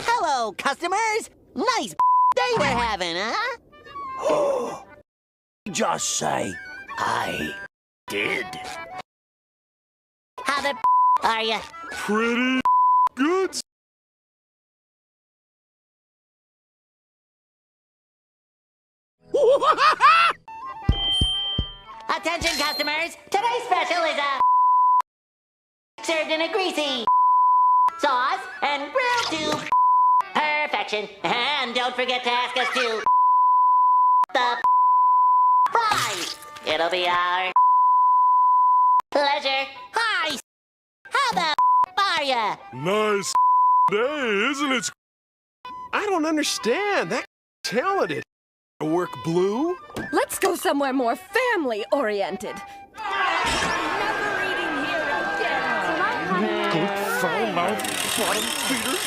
Hello, customers. Nice day we're having, huh? Just say, I did. How the are you? Pretty good. Attention, customers. Today's special is served in a greasy sauce and grilled to perfection. And don't forget to ask us to the fries. It'll be our pleasure. Hi. How the are ya? Nice day, isn't it? I don't understand. That talented. Work blue? Let's go somewhere more family-oriented. Never eating here again. Go foul-mouthed bottom feeders.